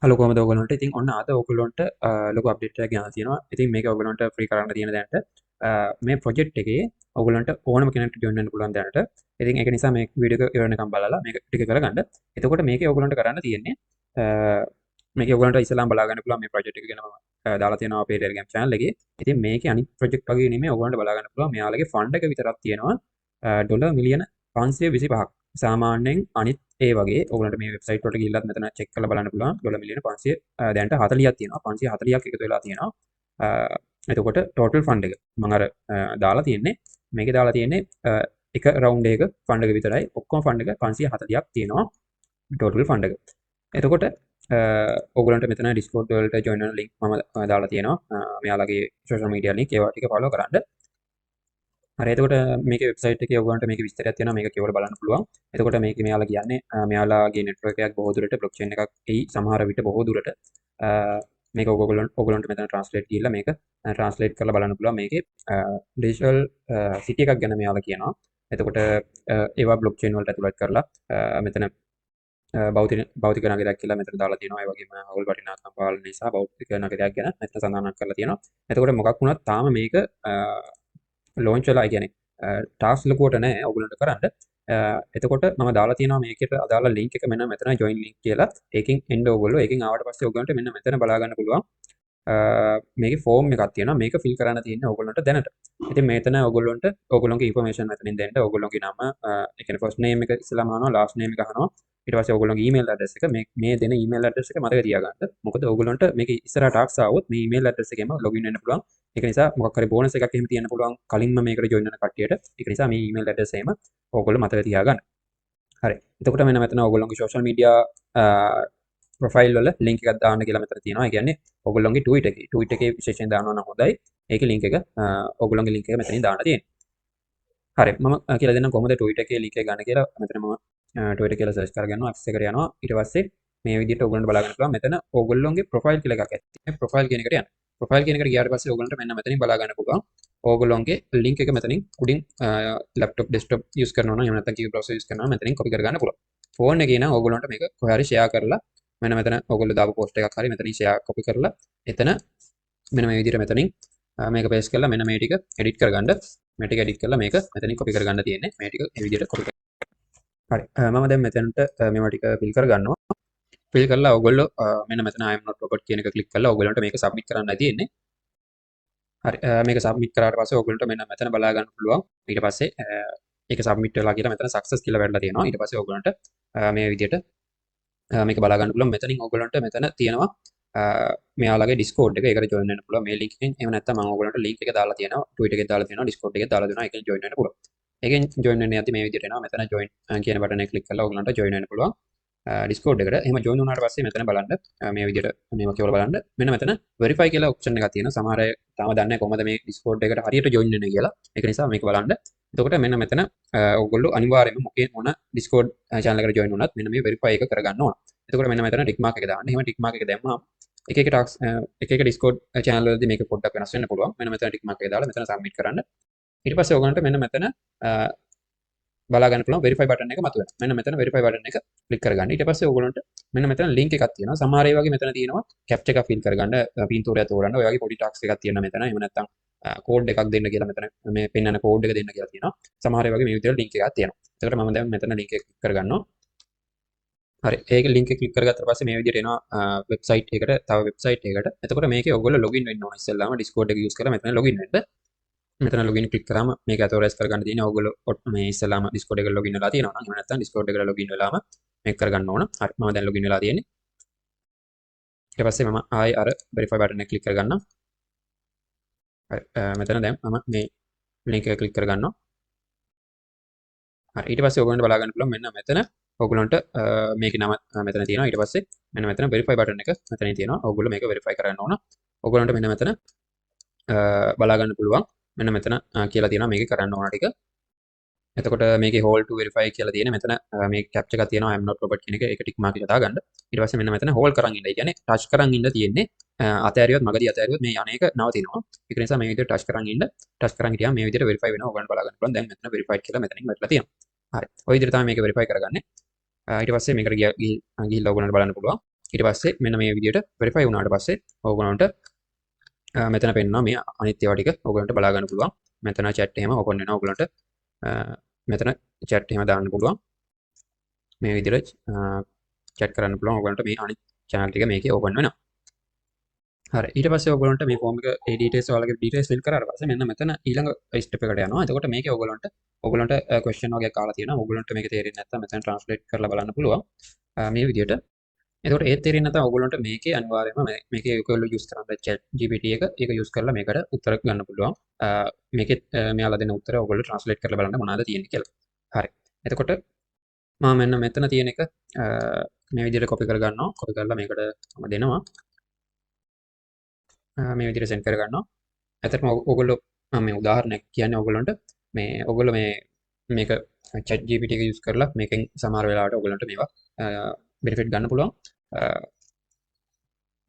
Hello කොහමද ඔයගොල්ලන්ට? ඉතින් ඔන්න අද ඔයගොල්ලන්ට ලොකු අප්ඩේට් එකක් ගෙනල්ලා තියෙනවා. ඉතින් මේක ඔයගොල්ලන්ට ෆ්‍රී කරන්න තියෙන දැනට මේ ප්‍රොජෙක්ට් එකේ ඔයගොල්ලන්ට ඕනම කෙනෙක්ට ජොයින් වෙන්න පුළුවන් දැනට. ඉතින් ඒක නිසා මේ වීඩියෝ එක ඉවරනකම් බලලා මේක ටික කරගන්න. එතකොට මේකේ ඔයගොල්ලන්ට කරන්න තියෙන්නේ මේකේ ඔයගොල්ලන්ට ඉස්සලාම බලා ගන්න පුළුවන් මේ ප්‍රොජෙක්ට් එක ගැන මම දාලා තියෙනවා අපේ Telegram channel එකේ. ඉතින් මේකේ අනිත් ප්‍රොජෙක්ට් වගේ නෙමෙයි ඔයගොල්ලන්ට බලා ගන්න පුළුවන්. මෙයාලගේ ෆන්ඩ් එක විතරක් තියෙනවා ඩොලර් මිලියන 525ක්. සාමාන්‍යයෙන් අනිත් ඒ වගේ ඔයගොල්ලන්ට මේ වෙබ්සයිට් වලට ගිහිල්ලත් මෙතන චෙක් කරලා බලන්න පුළුවන්. ඩොලර් මිලියන 500 දැනට 40ක් තියෙනවා. 540ක් එකතු වෙලා තියෙනවා. එතකොට ටෝටල් ෆන්ඩ් එක මම අර දාලා තියෙන්නේ මේකේ දාලා තියෙන්නේ එක රවුන්ඩ් එකක ෆන්ඩ් එක විතරයි. ඔක්කොම ෆන්ඩ් එක 540ක් තියෙනවා ටෝටල් ෆන්ඩ් එක. එතකොට ඔයගොල්ලන්ට මෙතන Discord වලට join වෙන link මම දාලා තියෙනවා. මෙයාලගේ social media link ඒවා ටික follow කරන්න. හරි එතකොට මේකේ වෙබ්සයිට් එකේ ඔයගොල්ලන්ට මේකේ විස්තරයක් තියෙනවා මේක කියවලා බලන්න පුළුවන්. එතකොට මේකේ මෙයාලා කියන්නේ මෙයාලාගේ network එකක් බොහෝ දුරට blockchain එකක් එයි සමහර විට බොහෝ දුරට මේක ඔයගොල්ලන්ට මෙතන translate ගිහිල්ලා මේක translate කරලා බලන්න පුළුවන් මේකේ digital city එකක් ගැන මෙයාලා කියනවා. එතකොට ඒවා blockchain වලට ඇතුළත් කරලා මෙතන භෞතික නගරයක් කියලා මෙතන දාලා තියෙනවා. ඒ වගේම හවුල් වටිනාකම් පාලනය නිසා භෞතික නගරයක් ගැන මෙතන සඳහන් කරලා තියෙනවා. එතකොට මොකක් වුණත් තාම මේක ලෝන්ච් වෙලා කියන්නේ ටාස්ක් ලකුවට නෑ ඔයගොල්ලන්ට කරන්න. එතකොට මම දාලා තියෙනවා මේකට අදාළ ලින්ක් එක මෙන්න මෙතන join link කියලා. ඒකෙන් එන්න ඕගොල්ලෝ ඒකෙන් ආවට පස්සේ ඔයගොල්ලන්ට මෙන්න මෙතන බලා ගන්න පුළුවන්. මේකේ ෆෝම් එකක් තියෙනවා. මේක ෆිල් කරන්න තියෙන්නේ ඔයගොල්ලන්ට දැනට. ඉතින් මෙතන ඔයගොල්ලන්ට ඔයගොල්ලන්ගේ ඉන්ෆර්මේෂන් මෙතනින් දෙන්න. ඔයගොල්ලන්ගේ නම ඒ කියන්නේ ෆස්ට් නේම් එක ඉස්සලාම අහනවා, ලාස්ට් නේම් එක අහනවා. ඊට පස්සේ ඔයගොල්ලන්ගේ ඊමේල් ඇඩ්‍රස් එක මේ දෙන ඊමේල් ඇඩ්‍රස් එක මතක තියාගන්න. මොකද ඔයගොල්ලන්ට මේක ඉස්සරහ ටාක්ස් ආවොත් මේ ඊමේල් ඇඩ්‍රස් එකෙන්ම ලොගින් වෙන්න පුළුවන්. ඒක නිසා මොකක් හරි බෝනස් එකක් එහෙම තියන්න පුළුවන් කලින්ම මේකට ජොයින් වෙන කට්ටියට. ඒක නිසා මේ ඊමේල් ඇඩ්‍රස් එකම ඔයගොල්ලෝ මතක තියාගන්න. හරි. එතකොට මෙන්න මෙතන ඔයගොල්ලෝගේ social media ප්‍රොෆයිල් වල link එකක් දාන්න කියලා මෙතන තියෙනවා. ඒ කියන්නේ ඔයගොල්ලෝගේ tweet එකේ විශේෂයෙන් දානවා නම් හොඳයි. ඒකේ link එක ඔයගොල්ලෝගේ link එක මෙතනින් දාන්න තියෙනවා. හරි. මම කියලා දෙන්නම් කොහොමද tweet එකේ link එක ගන්න කියලා. මෙතන මම tweet කියලා search කරගන්නවා. access එකට යනවා. ඊට පස්සේ මේ විදිහට ඔයගොල්ලන්ට බලා ගන්න පුළුවන්. මෙතන ඔයගොල්ලෝගේ profile කියලා එකක් ඇති. මේ profile කියන එකට යන්න. ප්‍රොෆයිල් කියන එකට ගියාට පස්සේ ඔයගොල්ලන්ට මෙන්න මෙතනින් බලා ගන්න පුළුවන්. ඕගොල්ලොන්ගේ ලින්ක් එක මෙතනින් උඩින් ලැප්ටොප් ඩෙස්ක්ටොප් යූස් කරනවා නම් එහෙම නැත්නම් කී බ්‍රවුසර් යූස් කරනවා නම් මෙතනින් කොපි කරගන්න පුළුවන්. ෆෝන් එකේ නම් ඕගොල්ලන්ට මේක කොහේ හරි ෂෙයා කරලා මෙන්න මෙතන ඕගොල්ලෝ දාපු පෝස්ට් එකක් හරි මෙතනින් ෂෙයා කොපි කරලා එතන මෙන්න මේ විදිහට මෙතනින් මේක පේස්ට් කරලා මෙන්න මේ ටික එඩිට් කරගන්න. මේ ටික එඩිට් කරලා මේක මෙතනින් කොපි කරගන්න තියෙන්නේ. මේ ටික මේ විදිහට කොපි කරගන්න. හරි. මම දැන් මෙතනට මේවා ටික ෆිල් කරගන්නවා. ෆිල් කරලා ඔයගොල්ලෝ මෙන්න මෙතන I am not robot කියන එක ක්ලික් කරලා ඔයගොල්ලන්ට මේක සබ්මිට් කරන්නයි තියෙන්නේ. හරි මේක සබ්මිට් කරාට පස්සේ ඔයගොල්ලන්ට මෙන්න මෙතන බලා ගන්න පුළුවන්. ඊට පස්සේ ඒක සබ්මිට් වෙලා කියලා මෙතන සක්සස් කියලා වැටලා තියෙනවා. ඊට පස්සේ ඔයගොල්ලන්ට මේ විදිහට මේක බලා ගන්න පුළුවන්. මෙතනින් ඔයගොල්ලන්ට මෙතන තියෙනවා මෙයාලගේ Discord එක. ඒකට join වෙන්න පුළුවන් මේ link එකෙන්. එහෙම නැත්නම් මම ඔයගොල්ලන්ට link එක දාලා තියෙනවා. Twitter එකේ දාලා තියෙනවා. Discord එකේ දාලා දෙනවා. ඒකෙන් join වෙන්න පුළුවන්. ඒකෙන් join වෙන්න යද්දි මේ විදිහට එනවා. මෙතන join කියන බටන් එක ක්ලික් කරලා ඔයගොල්ලන්ට join වෙන්න පුළුවන්. Discord එකට. එහෙම join වුණාට පස්සේ මෙතන බලන්න මේ විදිහට මේවා කියලා බලන්න. මෙන්න මෙතන verify කියලා option එකක් තියෙනවා. සමහර අය තාම දන්නේ නැහැ කොහොමද මේ Discord එකට හරියට join වෙන්නේ කියලා. ඒක නිසා මේක බලන්න. එතකොට මෙන්න මෙතන ඔයගොල්ලෝ අනිවාර්යයෙන්ම මොන Discord channel එකට join වුණත් මෙන්න මේ verify එක කරගන්න ඕන. එතකොට මෙන්න මෙතන tick mark එක දාන්න. එහෙම tick mark එක දැම්මම එක එක tasks එක එක Discord channel වලදී මේක පොඩ්ඩක් වෙනස් වෙන්න පුළුවන්. මෙන්න මෙතන tick mark එක දාලා මෙතන submit කරන්න. ඊට පස්සේ ඔයගොල්ලන්ට මෙන්න මෙතන බලා ගන්න පුළුවන් verify button එක මතුවෙනවා. මෙන්න මෙතන verify button එක click කරගන්න. ඊට පස්සේ ඔයගොල්ලන්ට මෙන්න මෙතන link එකක් තියෙනවා. සමහර ඒ වගේ මෙතන තියෙනවා captcha එකක් fill කරගන්න, පින්තූරය තෝරන්න. ඔය වගේ පොඩි tasks එකක් තියෙනවා මෙතන. එහෙම නැත්නම් code එකක් දෙන්න කියලා මෙතන මේ පෙන්නන code එක දෙන්න කියලා තියෙනවා. සමහර ඒ වගේ මේ විදිහට link එකක් තියෙනවා. ඒකට මම දැන් මෙතන link එක click කරගන්නවා. හරි. ඒක link එක click කරගත්තා පස්සේ මේ විදිහට එනවා website එකට, තව website එකකට. එතකොට මේකේ ඔයගොල්ලෝ login වෙන්න ඕන. ඉස්සෙල්ලාම Discord එක use කරලා මෙතන login වෙන්න. මෙතන login click කරාම මේක authorize කරගන්න තියෙනවා. ඔයගොල්ලෝ මේ ඉස්සලාම Discord එකට login වෙලා තියෙනවා නම් එහෙම නැත්නම් Discord එකට login වෙලාම මේක කරගන්න ඕන. හරි මම දැන් login වෙලා තියෙන්නේ. ඊට පස්සේ මම ආයෙ අර verify button එක click කරගන්නවා. හරි මෙතන දැන් මම මේ link එක click කරගන්නවා. හරි ඊට පස්සේ ඔයගොල්ලන්ට බලා ගන්න පුළුවන් මෙන්න මෙතන ඔයගොල්ලන්ට මේකේ නම මෙතන තියෙනවා. ඊට පස්සේ මෙන්න මෙතන verify button එක මෙතනින් තියෙනවා. ඔයගොල්ලෝ මේක verify කරන්න ඕන. ඔයගොල්ලන්ට මෙන්න මෙතන බලා ගන්න පුළුවන්. මෙන්න මෙතන කියලා තියෙනවා මේක කරන්න ඕන ටික. එතකොට මේකේ hold to verify කියලා තියෙන මෙතන මේ captcha එකක් තියෙනවා I am not robot කියන එක. ඒක ටික් මාක් එක දාගන්න. ඊට පස්සේ මෙන්න මෙතන hold කරන් ඉන්න. ඒ කියන්නේ touch කරන් ඉන්න තියෙන්නේ. අතෑරියොත් මගදී අතෑරියොත් මේ අනේක නවතිනවා. ඒක නිසා මේ විදිහට touch කරන් ඉන්න. touch කරන් හිටියාම මේ විදිහට verify වෙනවා. ඔයගොල්ලන් බලා ගන්න පුළුවන්. දැන් මෙතන verified කියලා මෙතනින් වැටලා තියෙනවා. හරි. ඔය විදිහට තමයි මේක verify කරගන්නේ. ඊට පස්සේ මේකට ගිහිල්ලා ඔයගොල්ලන්ට බලන්න පුළුවන්. ඊට පස්සේ මෙන්න මේ විදිහට වෙරිෆයි වුණාට පස්සේ ඕගොල්ලන්ට මෙතන පෙන්නවා මේ අනිත් ඒවා ටික ඕගොල්ලන්ට බලා ගන්න පුළුවන්. මෙතන chat එහෙම ඕපන් වෙනවා ඕගොල්ලන්ට. මෙතන chat එහෙම දාන්න පුළුවන්. මේ විදිහට chat කරන්න පුළුවන් ඕගොල්ලන්ට මේ අනිත් channel ටික මේකේ ඕපන් වෙනවා. හරි ඊට පස්සේ ඔයගොල්ලන්ට මේ ෆෝම් එක ඒ ඩීටේල්ස් ඔයාලගේ ඩීටේල්ස් ෆිල් කරාට පස්සේ මෙන්න මෙතන ඊළඟ ස්ටෙප් එකට යනවා. එතකොට මේකේ ඔයගොල්ලන්ට ක්වෙස්චන් වගේ කාලා තියෙනවා. ඔයගොල්ලන්ට මේක තේරෙන්නේ නැත්නම් මෙතන ට්‍රාන්ස්ලේට් කරලා බලන්න පුළුවන්. මේ විදිහට. එතකොට ඒත් තේරෙන්නේ නැත්නම් ඔයගොල්ලන්ට මේකේ අනිවාර්යයෙන්ම මේකේ ඔයගොල්ලෝ යූස් කරන chat GPT එක ඒක යූස් කරලා මේකට උත්තර ගන්න පුළුවන්. මේකේ මෙයාලා දෙන උත්තර ඔයගොල්ලෝ ට්‍රාන්ස්ලේට් කරලා බලන්න මොනවද තියෙන්නේ කියලා. හරි. එතකොට මම මෙන්න මෙතන තියෙන එක මේ විදිහට කොපි කරගන්නවා. කොපි කරලා මේකට මම දෙනවා. මේ විදිහට සෙන්ඩ් කරගන්නවා. ඇත්තටම ඔයගොල්ලෝ මම මේ උදාහරණයක් කියන්නේ ඔයගොල්ලන්ට ඔයගොල්ලෝ මේක chat GPT එක යූස් කරලා මේකෙන් සමහර වෙලාවට ඔයගොල්ලන්ට මේවා බෙනිෆිට් ගන්න පුළුවන්.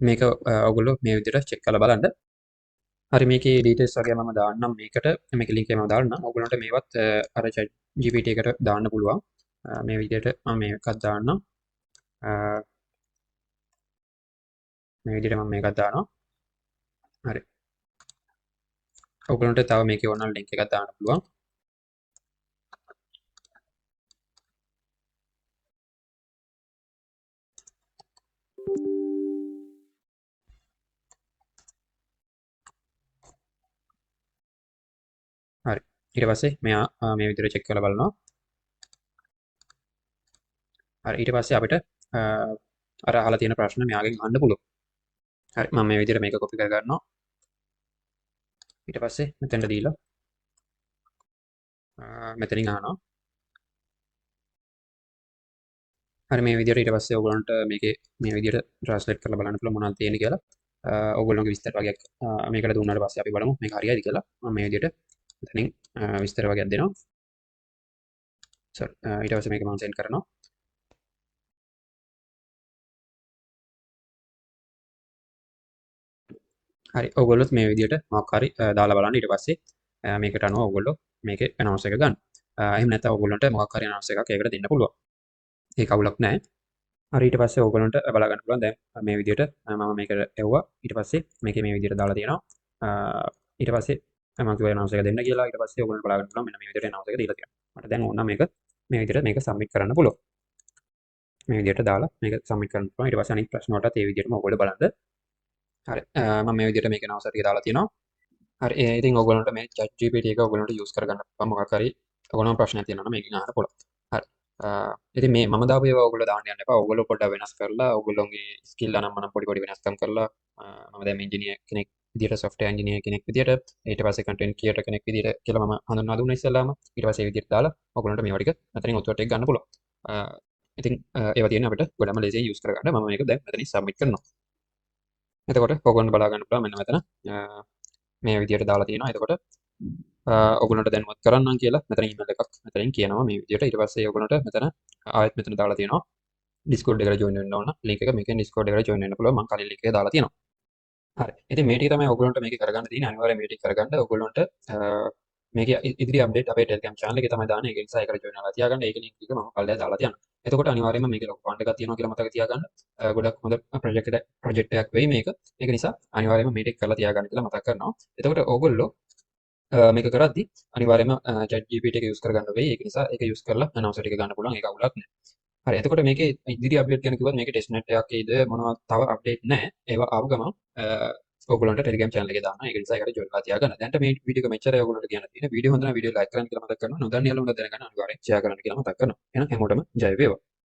මේක ඔයගොල්ලෝ මේ විදිහට චෙක් කරලා බලන්න. හරි මේකේ ඩීටේල්ස් වගේ මම දාන්නම් මේකට මේකේ ලින්ක් එක මම දාන්නම්. ඔයගොල්ලන්ට මේවත් අර chat GPT එකට දාන්න පුළුවන්. මේ විදිහට මම මේකක් දාන්නම්. මේ විදිහට මම මේකක් දානවා. හරි. ඔයගොල්ලන්ට තව මේකේ ඕන ලින්ක් එකක් දාන්න පුළුවන්. හරි. ඊට පස්සේ මෙයා මේ විදිහට චෙක් කරලා බලනවා. හරි ඊට පස්සේ අපිට අර අහලා තියෙන ප්‍රශ්න මෙයාගෙන් අහන්න පුළුවන්. හරි මම මේ විදිහට මේක කොපි කරගන්නවා. ඊට පස්සේ මෙතෙන්ට දීලා මෙතනින් අහනවා. හරි මේ විදිහට ඊට පස්සේ ඔයගොල්ලන්ට මේකේ මේ විදිහට ට්‍රාන්ස්ලේට් කරලා බලන්න පුළුවන් මොනවද තියෙන්නේ කියලා. ඔයගොල්ලෝගේ විස්තර වගේක් මේකට දුන්නාට පස්සේ අපි බලමු මේක හරියයිද කියලා. මම මේ විදිහට මෙතනින් විස්තර වගේක් දෙනවා. ඊට පස්සේ මේක මම සෙන්ඩ් කරනවා. හරි ඔයගොල්ලොත් මේ විදිහට මොකක් හරි දාලා බලන්න ඊට පස්සේ මේකට අනුව ඔයගොල්ලෝ මේකේ ඇනවුන්ස් එක ගන්න. එහෙම නැත්නම් ඔයගොල්ලන්ට මොකක් හරි ඇනවුන්ස් එකක් ඒකට දෙන්න පුළුවන්. ඒක අවුලක් නැහැ. හරි ඊට පස්සේ ඔයගොල්ලන්ට බලා ගන්න පුළුවන් දැන් මේ විදිහට මම මේකට එවුවා. ඊට පස්සේ මේකේ මේ විදිහට දාලා තියෙනවා. ඊට පස්සේ මම කිව්වා ඇනවුන්ස් එක දෙන්න කියලා. ඊට පස්සේ ඔයගොල්ලන්ට බලා ගන්න පුළුවන් මෙන්න මේ විදිහට ඇනවුන්ස් එක දීලා තියෙනවා. මට දැන් ඕන නම් මේක මේ විදිහට මේක සබ්මිට් කරන්න පුළුවන්. මේ විදිහට දාලා මේක සබ්මිට් කරන්න පුළුවන්. ඊට පස්සේ අනිත් ප්‍රශ්න වලටත් ඒ විදිහටම ඔයගොල්ලෝ බලන්න. හරි මම මේ විදිහට මේක නවසර් ටික දාලා තියෙනවා. හරි ඉතින් ඔයගොල්ලන්ට මේ chat GPT එක ඔයගොල්ලන්ට යූස් කරගන්න පුළුවන් මොකක් හරි ඔයගොල්ලන්ට ප්‍රශ්නයක් තියෙනවා නම් මේකෙන් අහන්න පුළුවන්. හරි ඉතින් මේ මම දාපු ඒවා ඔයගොල්ලෝ දාන්න යන්න එපා. ඔයගොල්ලෝ පොඩ්ඩක් වෙනස් කරලා ඔයගොල්ලෝගේ ස්කිල් අනම්මනම් පොඩි වෙනස්කම් කරලා මම දැන් ඉංජිනේර් කෙනෙක් විදියට software engineer කෙනෙක් විදියට ඊට පස්සේ content creator කෙනෙක් විදියට කියලා මම හඳුන්වා දුන්නා ඉස්සෙල්ලාම. ඊට පස්සේ ඒ විදියට දාලා ඔයගොල්ලන්ට මේවා ටික මෙතනින් ඔත්තුවට ටික ගන්න පුළුවන්. ඉතින් ඒවා තියෙන අපිට ගොඩම ලේසියෙන් යූස් කරගන්න. මම මේක දැන් මෙතනින් සබ්මිට් කරනවා. එතකොට ඔයගොල්ලන්ට බලා ගන්න පුළුවන් මෙන්න මෙතන මේ විදියට දාලා තියෙනවා. එතකොට ඔයගොල්ලන්ට දැනුවත් කරන්නම් කියලා මෙතන ඊමේල් එකක් මෙතනින් කියනවා මේ විදියට. ඊට පස්සේ ඔයගොල්ලන්ට මෙතන ආයෙත් මෙතන දාලා තියෙනවා Discord එකට join වෙන්න ඕන. link එක මේකෙන් Discord එකට join වෙන්න පුළුවන්. මම කලින් link එක දාලා තියෙනවා. හරි. ඉතින් මේ ටික තමයි ඔයගොල්ලන්ට මේක කරගන්න තියෙන්නේ. අනිවාර්යයෙන් මේ ටික කරගන්න ඔයගොල්ලන්ට මේකේ ඉදිරි අප්ඩේට් අපේ Telegram channel එකේ තමයි දාන්නේ. ඒක නිසා ඒකට join වෙලා තියාගන්න. ඒක link එක මම කල්ලා දාලා තියන්න. එතකොට අනිවාර්යයෙන්ම මේකේ ලොකු ෆන්ඩ් එකක් තියෙනවා කියලා මතක තියාගන්න. ගොඩක් හොඳ ප්‍රොජෙක්ට් එකක් වෙයි මේක. ඒක නිසා අනිවාර්යයෙන්ම මේ ටික කරලා තියාගන්න කියලා මතක් කරනවා. එතකොට ඕගොල්ලෝ මේක කරද්දී අනිවාර්යයෙන්ම chat GPT එක යූස් කරගන්න වෙයි. ඒක නිසා ඒක යූස් කරලා අනවුන්සර් ටික ගන්න පුළුවන්. ඒක අවුලක් නෑ. හරි එතකොට මේකේ ඉදිරි අප්ඩේට් ගැන කිව්වත් මේකේ ටෙස්ට් net එකක් ඒද මොනවද තව අප්ඩේට් නැහැ. ඒවා ආව ගමන් ඔයගොල්ලන්ට Telegram channel එකේ දානවා. ඒක නිසා ඒකට join වෙලා තියාගන්න. දැන්ට මේ වීඩියෝ එක මෙච්චරයි ඔයගොල්ලන්ට කියන්න තියෙන්නේ. වීඩියෝ හොඳ නම් වීඩියෝ like කරන්න කියලා මතක් කරනවා. නොදන්න යාළුවන්ට දැනගන්න අනිවාර්යෙන් share කරන්න කියලා මතක් කරනවා. එහෙනම් හැමෝටම ජය වේවා.